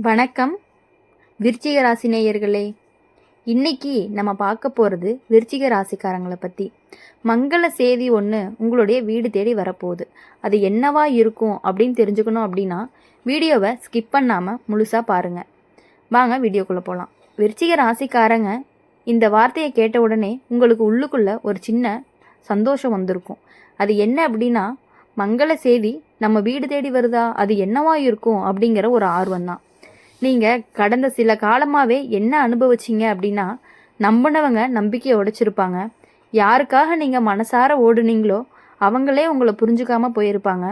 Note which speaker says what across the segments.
Speaker 1: வணக்கம் விருச்சிக ராசி நேயர்களே. இன்னைக்கு நம்ம பார்க்க போகிறது விருச்சிக ராசிக்காரங்களை பற்றி. மங்கள செய்தி ஒன்று உங்களுடைய வீடு தேடி வரப்போகுது. அது என்னவா இருக்கும் அப்படின்னு தெரிஞ்சுக்கணும் அப்படின்னா வீடியோவை ஸ்கிப் பண்ணாமல் முழுசாக பாருங்கள். வாங்க வீடியோக்குள்ளே போகலாம். விருச்சிக ராசிக்காரங்க இந்த வார்த்தையை கேட்ட உடனே உங்களுக்கு உள்ளுக்குள்ளே ஒரு சின்ன சந்தோஷம் வந்திருக்கும். அது என்ன அப்படின்னா, மங்கள செய்தி நம்ம வீடு தேடி வருதா, அது என்னவா இருக்கும் அப்படிங்கிற ஒரு ஆர்வம் தான். நீங்கள் கடந்த சில காலமாகவே என்ன அனுபவிச்சிங்க அப்படின்னா, நம்பினவங்க நம்பிக்கையை உடைச்சிருப்பாங்க. யாருக்காக நீங்கள் மனசார ஓடுனீங்களோ அவங்களே உங்களை புரிஞ்சுக்காமல் போயிருப்பாங்க.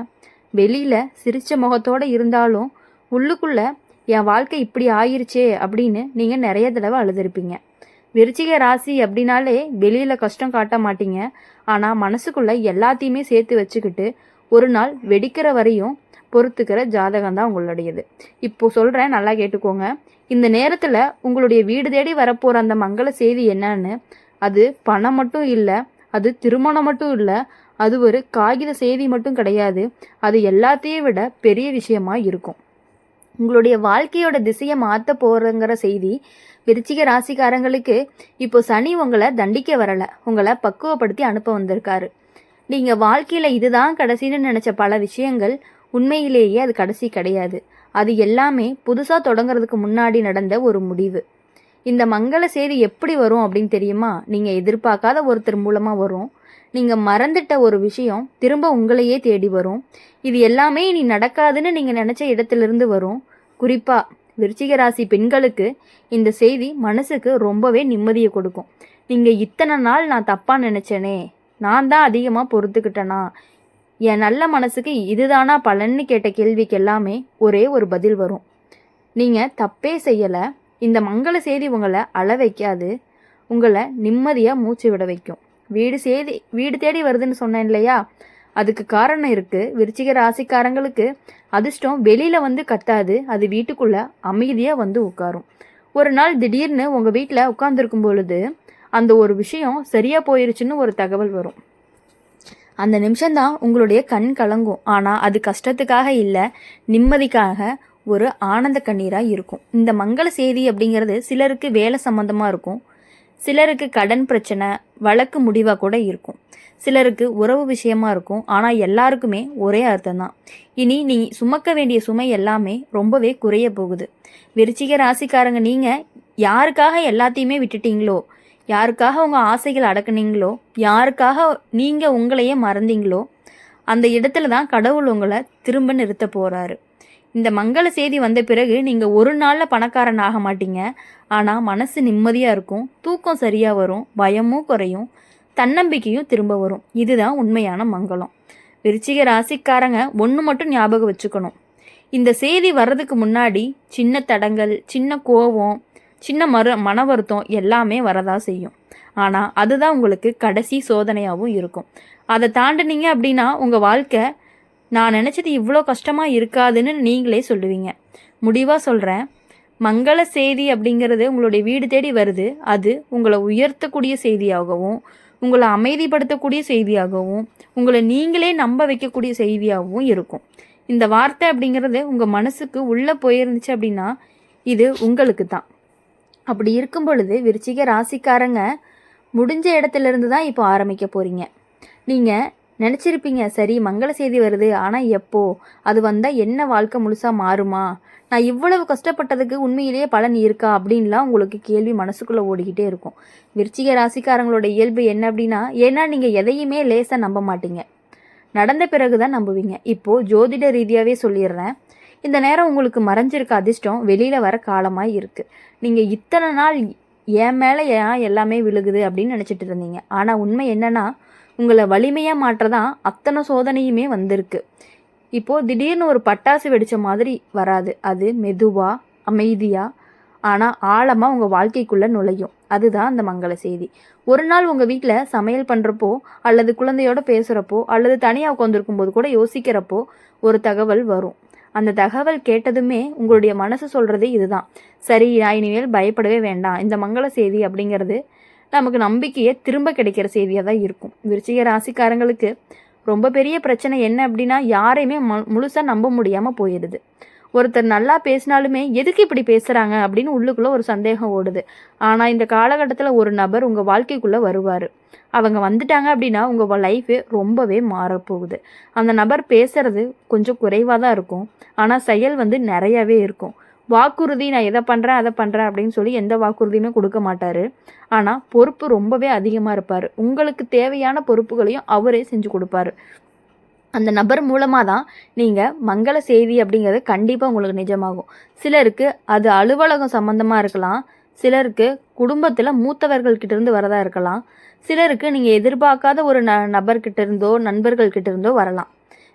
Speaker 1: வெளியில் சிரிச்ச முகத்தோடு இருந்தாலும் உள்ளுக்குள்ளே என் வாழ்க்கை இப்படி ஆயிருச்சே அப்படின்னு நீங்கள் நிறைய தடவை அழுதுருப்பீங்க. விருச்சிக ராசி அப்படின்னாலே வெளியில் கஷ்டம் காட்ட மாட்டீங்க. ஆனால் மனசுக்குள்ளே எல்லாத்தையுமே சேர்த்து வச்சுக்கிட்டு ஒரு நாள் வெடிக்கிற வரையும் பொறுத்துக்கிற ஜாதகம் தான் உங்களுடையது. இப்போ சொல்கிறேன், நல்லா கேட்டுக்கோங்க. இந்த நேரத்தில் உங்களுடைய வீடு தேடி வரப்போகிற அந்த மங்கள செய்தி என்னன்னு, அது பணம் மட்டும் இல்லை, அது திருமணம் மட்டும் இல்லை, அது ஒரு காகித செய்தி மட்டும் கிடையாது. அது எல்லாத்தையும் விட பெரிய விஷயமா இருக்கும். உங்களுடைய வாழ்க்கையோட திசையை மாற்ற போகிறங்கிற செய்தி. விருச்சிக ராசிக்காரங்களுக்கு இப்போ சனி உங்களை தண்டிக்க வரலை, உங்களை பக்குவப்படுத்தி அனுப்ப வந்திருக்காரு. நீங்கள் வாழ்க்கையில் இதுதான் கடைசின்னு நினச்ச பல விஷயங்கள் உண்மையிலேயே அது கடைசி கிடையாது. அது எல்லாமே புதுசாக தொடங்குறதுக்கு முன்னாடி நடந்த ஒரு முடிவு. இந்த மங்கள செய்தி எப்படி வரும் அப்படின்னு தெரியுமா? நீங்கள் எதிர்பார்க்காத ஒருத்தர் மூலமாக வரும். நீங்கள் மறந்துட்ட ஒரு விஷயம் திரும்ப உங்களையே தேடி வரும். இது எல்லாமே இனி நடக்காதுன்னு நீங்கள் நினச்ச இடத்துலேருந்து வரும். குறிப்பாக விருச்சிக ராசி பெண்களுக்கு இந்த செய்தி மனசுக்கு ரொம்பவே நிம்மதியை கொடுக்கும். நீங்கள் இத்தனை நாள் நான் தப்பாக நினச்சேனே, நான் தான் அதிகமாக பொறுத்துக்கிட்டேனா, என் நல்ல மனசுக்கு இதுதானா பலன்னு கேட்ட கேள்விக்கு எல்லாமே ஒரே ஒரு பதில் வரும். நீங்கள் தப்பே செய்யலை. இந்த மங்கள செய்தி உங்களை அழ வைக்காது, உங்களை நிம்மதியாக மூச்சு விட வைக்கும். வீடு தேடி வருதுன்னு சொன்னேன் இல்லையா, அதுக்கு காரணம் இருக்குது. விருச்சிக ராசிக்காரங்களுக்கு அதிர்ஷ்டம் வெளியில் வந்து கத்தாது, அது வீட்டுக்குள்ளே அமைதியாக வந்து உட்காரும். ஒரு நாள் திடீர்னு உங்கள் வீட்டில் உட்காந்துருக்கும் பொழுது அந்த ஒரு விஷயம் சரியாக போயிருச்சுன்னு ஒரு தகவல் வரும். அந்த நிமிஷம்தான் உங்களுடைய கண் கலங்கும். ஆனால் அது கஷ்டத்துக்காக இல்லை, நிம்மதிக்காக ஒரு ஆனந்த கண்ணீராக இருக்கும். இந்த மங்கள செய்தி அப்படிங்கிறது சிலருக்கு வேலை சம்மந்தமாக இருக்கும், சிலருக்கு கடன் பிரச்சனை வழக்கு முடிவாக கூட இருக்கும், சிலருக்கு உறவு விஷயமா இருக்கும். ஆனால் எல்லாருக்குமே ஒரே அர்த்தம் தான். இனி நீ சுமக்க வேண்டிய சுமை எல்லாமே ரொம்பவே குறைய போகுது. விருச்சிக ராசிக்காரங்க, நீங்கள் யாருக்காக எல்லாத்தையுமே விட்டுட்டீங்களோ, யாருக்காக உங்கள் ஆசைகள் அடக்குனீங்களோ, யாருக்காக நீங்கள் உங்களையே மறந்தீங்களோ, அந்த இடத்துல தான் கடவுள் உங்களை திரும்ப நிறுத்த போகிறாரு. இந்த மங்கள செய்தி வந்த பிறகு நீங்கள் ஒரு நாளில் பணக்காரன் ஆக மாட்டீங்க. ஆனால் மனசு நிம்மதியாக இருக்கும், தூக்கம் சரியாக வரும், பயமும் குறையும், தன்னம்பிக்கையும் திரும்ப வரும். இதுதான் உண்மையான மங்களம். விருச்சிக ராசிக்காரங்க ஒன்று மட்டும் ஞாபகம் வச்சுக்கணும். இந்த செய்தி வர்றதுக்கு முன்னாடி சின்ன தடங்கள், சின்ன கோபம், சின்ன மன வருத்தம் எல்லாமே வரதா செய்யும். ஆனால் அதுதான் உங்களுக்கு கடைசி சோதனையாகவும் இருக்கும். அதை தாண்டினீங்க அப்படின்னா உங்கள் வாழ்க்கை நான் நினச்சது இவ்வளோ கஷ்டமாக இருக்காதுன்னு நீங்களே சொல்லுவீங்க. முடிவாக சொல்கிறேன், மங்கள செய்தி அப்படிங்கிறது உங்களுடைய வீடு தேடி வருது. அது உங்களை உயர்த்தக்கூடிய செய்தியாகவும், உங்களை அமைதிப்படுத்தக்கூடிய செய்தியாகவும், உங்களை நீங்களே நம்ப வைக்கக்கூடிய செய்தியாகவும் இருக்கும். இந்த வார்த்தை அப்படிங்கிறது உங்கள் மனசுக்கு உள்ளே போயிருந்துச்சு அப்படின்னா இது உங்களுக்கு தான். அப்படி இருக்கும் பொழுது விருச்சிக ராசிக்காரங்க முடிஞ்ச இடத்துலேருந்து தான் இப்போ ஆரம்பிக்க போகிறீங்க. நீங்கள் நினச்சிருப்பீங்க, சரி மங்கள செய்தி வருது, ஆனால் எப்போ அது வந்தால் என்ன வாழ்க்கை முழுசாக மாறுமா, நான் இவ்வளவு கஷ்டப்பட்டதுக்கு உண்மையிலேயே பலன் இருக்கா அப்படின்லாம் உங்களுக்கு கேள்வி மனசுக்குள்ளே ஓடிக்கிட்டே இருக்கும். விருச்சிக ராசிக்காரங்களோட இயல்பு என்ன அப்படின்னா, ஏன்னா நீங்கள் எதையுமே லேசாக நம்ப மாட்டீங்க, நடந்த பிறகு தான் நம்புவீங்க. இப்போது ஜோதிட ரீதியாகவே சொல்லிடுறேன், இந்த நேரம் உங்களுக்கு மறைஞ்சிருக்க அதிர்ஷ்டம் வெளியில் வர காலமாக இருக்குது. நீங்கள் இத்தனை நாள் என் மேலே ஏன் எல்லாமே விழுகுது அப்படின்னு நினச்சிட்டு இருந்தீங்க. ஆனால் உண்மை என்னென்னா, உங்களை வலிமையாக மாற்றதான் அத்தனை சோதனையுமே வந்திருக்கு. இப்போது திடீர்னு ஒரு பட்டாசு வெடித்த மாதிரி வராது, அது மெதுவாக அமைதியாக ஆனால் ஆழமாக உங்கள் வாழ்க்கைக்குள்ளே நுழையும். அதுதான் அந்த மங்கள செய்தி. ஒரு நாள் உங்கள் வீட்டில் சமையல் பண்ணுறப்போ, அல்லது குழந்தையோட பேசுகிறப்போ, அல்லது தனியாக உட்காந்துருக்கும் போது கூட யோசிக்கிறப்போ ஒரு தகவல் வரும். அந்த தகவல் கேட்டதுமே உங்களுடைய மனசு சொல்கிறது இதுதான், சரி நான் இனிமேல் பயப்படவே வேண்டாம், இந்த மங்கள செய்தி அப்படிங்கிறது நமக்கு நம்பிக்கையை திரும்ப கிடைக்கிற செய்தியாக தான் இருக்கும். விருச்சிக ராசிக்காரங்களுக்கு ரொம்ப பெரிய பிரச்சனை என்ன அப்படின்னா, யாரையுமே முழுசாக நம்ப முடியாமல் போயிடுது. ஒருத்தர் நல்லா பேசினாலுமே எதுக்கு இப்படி பேசுகிறாங்க அப்படின்னு உள்ளுக்குள்ளே ஒரு சந்தேகம் ஓடுது. ஆனால் இந்த காலகட்டத்தில் ஒரு நபர் உங்கள் வாழ்க்கைக்குள்ளே வருவார். அவங்க வந்துட்டாங்க அப்படின்னா உங்கள் லைஃபே ரொம்பவே மாறப்போகுது. அந்த நபர் பேசுகிறது கொஞ்சம் குறைவாக தான் இருக்கும், ஆனால் செயல் நிறையாவே இருக்கும். வாக்குறுதி நான் எதை பண்ணுறேன் அதை பண்ணுறேன் அப்படின்னு சொல்லி எந்த வாக்குறுதியுமே கொடுக்க மாட்டார். ஆனால் பொறுப்பு ரொம்பவே அதிகமாக இருப்பார். உங்களுக்கு தேவையான பொறுப்புகளையும் அவரே செஞ்சு கொடுப்பாரு. அந்த நபர் மூலமாக தான் நீங்கள் மங்கள செய்தி அப்படிங்கிறது கண்டிப்பாக உங்களுக்கு நிஜமாகும். சிலருக்கு அது அலுவலகம் சம்மந்தமாக இருக்கலாம், சிலருக்கு குடும்பத்தில் மூத்தவர்கள்கிட்டேருந்து வரதா இருக்கலாம், சிலருக்கு நீங்கள் எதிர்பார்க்காத ஒரு நபர்கிட்ட இருந்தோ நண்பர்கள்கிட்ட இருந்தோ வரலாம்.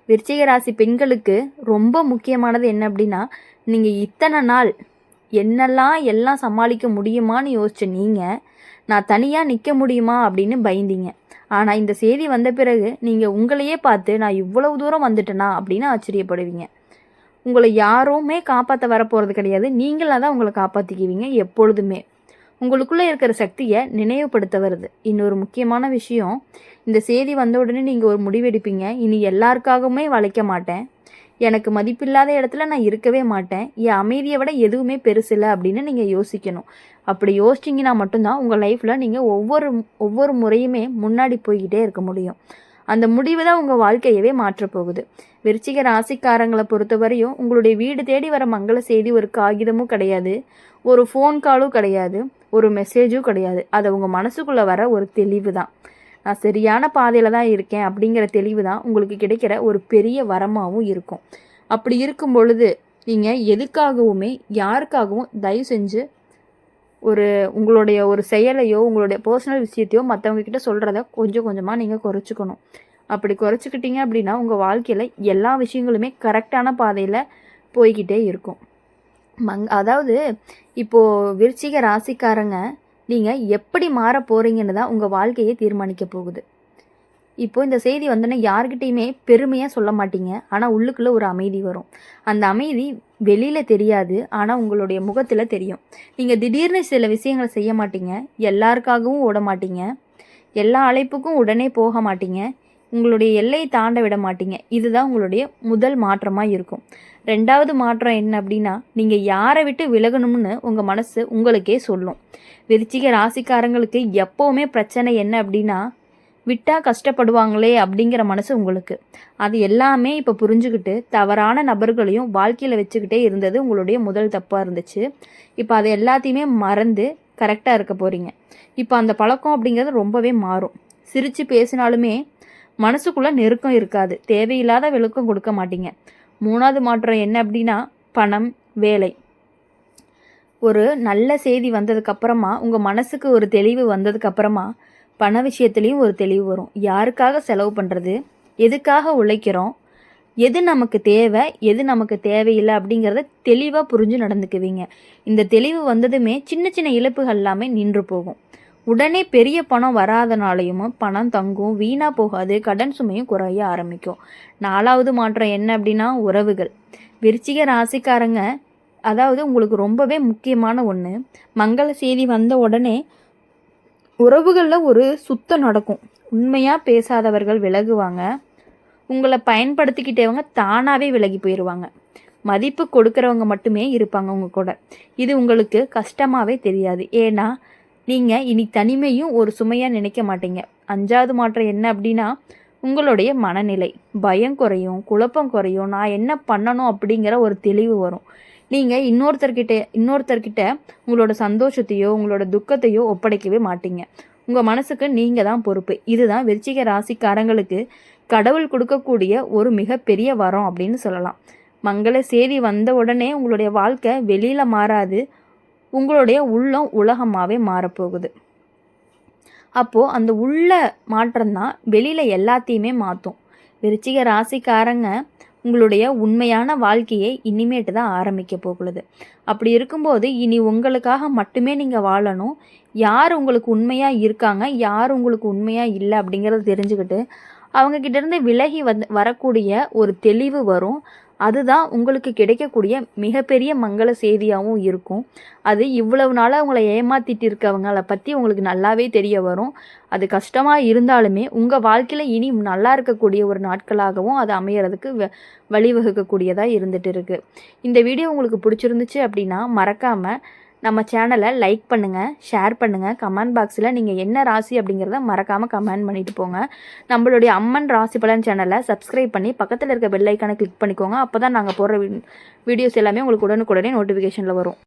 Speaker 1: விருச்சிக ராசி பெண்களுக்கு ரொம்ப முக்கியமானது என்ன அப்படின்னா, நீங்கள் இத்தனை நாள் எல்லாம் சமாளிக்க முடியுமான்னு யோசிச்ச நீங்கள், நான் தனியாக நிற்க முடியுமா அப்படின்னு பயந்தீங்க. ஆனால் இந்த செய்தி வந்த பிறகு நீங்கள் உங்களையே பார்த்து நான் இவ்வளவு தூரம் வந்துட்டேனா அப்படின்னு ஆச்சரியப்படுவீங்க. உங்களை யாருமே காப்பாற்ற வரப்போகிறது கிடையாது, நீங்களாக தான் உங்களை காப்பாற்றிக்குவீங்க. எப்பொழுதுமே உங்களுக்குள்ளே இருக்கிற சக்தியை நினைவுபடுத்த வருது. இன்னொரு முக்கியமான விஷயம், இந்த செய்தி வந்த உடனே நீங்கள் ஒரு முடிவெடுப்பீங்க. இனி எல்லாருக்காகவுமே வளைக்க மாட்டேன், எனக்கு மதிப்பில்லாத இடத்துல நான் இருக்கவே மாட்டேன், என் அமைதியை விட எதுவுமே பெருசில்லை அப்படின்னு நீங்கள் யோசிக்கணும். அப்படி யோசிச்சிங்கன்னா மட்டும்தான் உங்கள் லைஃப்பில் நீங்கள் ஒவ்வொரு முறையுமே முன்னாடி போய்கிட்டே இருக்க முடியும். அந்த முடிவு தான் உங்கள் வாழ்க்கையவே மாற்றப்போகுது. விருச்சிக ராசிக்காரங்களை பொறுத்தவரையும் உங்களுடைய வீடு தேடி வர மங்கள செய்தி ஒரு காகிதமும் கிடையாது, ஒரு ஃபோன் காலும் கிடையாது, ஒரு மெசேஜும் கிடையாது. அது உங்கள் மனசுக்குள்ளே வர ஒரு தெளிவு தான். நான் சரியான பாதையில் தான் இருக்கேன் அப்படிங்கிற தெளிவு தான் உங்களுக்கு கிடைக்கிற ஒரு பெரிய வரமாகவும் இருக்கும். அப்படி இருக்கும் பொழுது நீங்கள் எதுக்காகவுமே யாருக்காகவும் தயவு செஞ்சு உங்களுடைய ஒரு செயலையோ உங்களுடைய பர்சனல் விஷயத்தையோ மற்றவங்கக்கிட்ட சொல்கிறத கொஞ்சம் கொஞ்சமாக நீங்கள் குறைச்சிக்கணும். அப்படி குறைச்சிக்கிட்டீங்க அப்படின்னா உங்கள் வாழ்க்கையில் எல்லா விஷயங்களுமே கரெக்டான பாதையில் போய்கிட்டே இருக்கும். அதாவது இப்போது விருச்சிக ராசிக்காரங்க நீங்கள் எப்படி மாற போகிறீங்கன்னு தான் உங்கள் வாழ்க்கையை தீர்மானிக்க போகுது. இப்போது இந்த செய்தி வந்தோன்னே யார்கிட்டையுமே பெருமையாக சொல்ல மாட்டீங்க, ஆனால் உள்ளுக்குள்ளே ஒரு அமைதி வரும். அந்த அமைதி வெளியில் தெரியாது, ஆனால் உங்களுடைய முகத்தில் தெரியும். நீங்கள் திடீர்னு சில விஷயங்களை செய்ய மாட்டீங்க, எல்லாருக்காகவும் ஓட மாட்டீங்க, எல்லா அழைப்புக்கும் உடனே போக மாட்டீங்க, உங்களுடைய எல்லையை தாண்ட விட மாட்டீங்க. இதுதான் உங்களுடைய முதல் மாற்றமாக இருக்கும். ரெண்டாவது மாற்றம் என்ன அப்படின்னா, நீங்கள் யாரை விட்டு விலகணும்னு உங்கள் மனசு உங்களுக்கே சொல்லும். விருச்சிக ராசிக்காரங்களுக்கு எப்போவுமே பிரச்சனை என்ன அப்படின்னா, விட்டால் கஷ்டப்படுவாங்களே அப்படிங்கிற மனசு உங்களுக்கு. அது எல்லாமே இப்போ புரிஞ்சுக்கிட்டு தவறான நபர்களையும் வாழ்க்கையில் வச்சுக்கிட்டே இருந்தது உங்களுடைய முதல் தப்பாக இருந்துச்சு. இப்போ அது எல்லாத்தையுமே மறந்து கரெக்டாக இருக்க போகிறீங்க. இப்போ அந்த பழக்கம் அப்படிங்கிறது ரொம்பவே மாறும். சிரித்து பேசினாலுமே மனசுக்குள்ளே நெருக்கம் இருக்காது, தேவையில்லாத விளக்கம் கொடுக்க மாட்டீங்க. மூணாவது மாற்றம் என்ன அப்படின்னா, பணம், வேலை. ஒரு நல்ல செய்தி வந்ததுக்கப்புறமா உங்கள் மனசுக்கு ஒரு தெளிவு வந்ததுக்கப்புறமா பண விஷயத்துலேயும் ஒரு தெளிவு வரும். யாருக்காக செலவு பண்ணுறது, எதுக்காக உழைக்கிறோம், எது நமக்கு தேவை, எது நமக்கு தேவையில்லை அப்படிங்கிறத தெளிவாக புரிஞ்சு நடந்துக்குவீங்க. இந்த தெளிவு வந்ததுமே சின்ன சின்ன இழப்புகள் எல்லாமே நின்று போகும். உடனே பெரிய பணம் வராதனாலையும் பணம் தங்கும், வீணாக போகாது, கடன் சுமையும் குறைய ஆரம்பிக்கும். நாலாவது மாற்றம் என்ன அப்படின்னா, உறவுகள். விருச்சிக ராசிக்காரங்க அதாவது உங்களுக்கு ரொம்பவே முக்கியமான ஒன்று, மங்கள செய்தி வந்த உடனே உறவுகளில் ஒரு சுத்தம் நடக்கும். உண்மையாக பேசாதவர்கள் விலகுவாங்க, உங்களை பயன்படுத்திக்கிட்டவங்க தானாகவே விலகி போயிடுவாங்க, மதிப்பு கொடுக்குறவங்க மட்டுமே இருப்பாங்க உங்கள் கூட. இது உங்களுக்கு கஷ்டமாகவே தெரியாது, ஏன்னா நீங்கள் இனி தனிமையும் ஒரு சுமையாக நினைக்க மாட்டீங்க. அஞ்சாவது மாற்றம் என்ன அப்படின்னா, உங்களுடைய மனநிலை, பயம் குறையும், குழப்பம் குறையும், நான் என்ன பண்ணணும் அப்படிங்கிற ஒரு தெளிவு வரும். நீங்கள் இன்னொருத்தர்கிட்ட உங்களோட சந்தோஷத்தையோ உங்களோட துக்கத்தையோ ஒப்படைக்கவே மாட்டீங்க. உங்கள் மனசுக்கு நீங்கள் தான் பொறுப்பு. இதுதான் விருச்சிக ராசிக்காரங்களுக்கு கடவுள் கொடுக்கக்கூடிய ஒரு மிகப்பெரிய வரம் அப்படின்னு சொல்லலாம். மங்கள செய்தி வந்த உடனே உங்களுடைய வாழ்க்கை வெளியில் மாறாது, உங்களுடைய உள்ளம் உலகமாகவே மாறப்போகுது. அப்போது அந்த உள்ள மாற்றம்தான் வெளியில் எல்லாத்தையுமே மாற்றும். விருச்சிக ராசிக்காரங்க உங்களுடைய உண்மையான வாழ்க்கையை இனிமேட்டு தான் ஆரம்பிக்க போகுது. அப்படி இருக்கும்போது இனி உங்களுக்காக மட்டுமே நீங்கள் வாழணும். யார் உங்களுக்கு உண்மையாக இருக்காங்க, யார் உங்களுக்கு உண்மையாக இல்லை அப்படிங்கிறத தெரிஞ்சுக்கிட்டு அவங்கக்கிட்டேருந்து விலகி வரக்கூடிய ஒரு தெளிவு வரும். அதுதான் உங்களுக்கு கிடைக்கக்கூடிய மிகப்பெரிய மங்கள செய்தியாகவும் இருக்கும். அது இவ்வளவு நாளாக உங்களை ஏமாத்திட்டு இருக்கவங்கள பற்றி உங்களுக்கு நல்லாவே தெரிய வரும். அது கஷ்டமாக இருந்தாலுமே உங்கள் வாழ்க்கையில் இனி நல்லா இருக்கக்கூடிய ஒரு நாட்களாகவும் அது அமையறதுக்கு வழிவகுக்கக்கூடியதாக இருந்துட்டு இருக்குது. இந்த வீடியோ உங்களுக்கு பிடிச்சிருந்துச்சு அப்படின்னா மறக்காமல் நம்ம சேனலை லைக் பண்ணுங்கள், ஷேர் பண்ணுங்கள். கமெண்ட் பாக்ஸில் நீங்கள் என்ன ராசி அப்படிங்கிறத மறக்காமல் கமெண்ட் பண்ணிட்டு போங்க. நம்மளுடைய அம்மன் ராசி பலன் சேனலை சப்ஸ்கிரைப் பண்ணி பக்கத்தில் இருக்க பெல் ஐக்கானை கிளிக் பண்ணிக்கோங்க. அப்போ தான் நாங்கள் போடுற வீடியோஸ் எல்லாமே உங்களுக்கு உடனுக்குடனே நோட்டிஃபிகேஷனில் வரும்.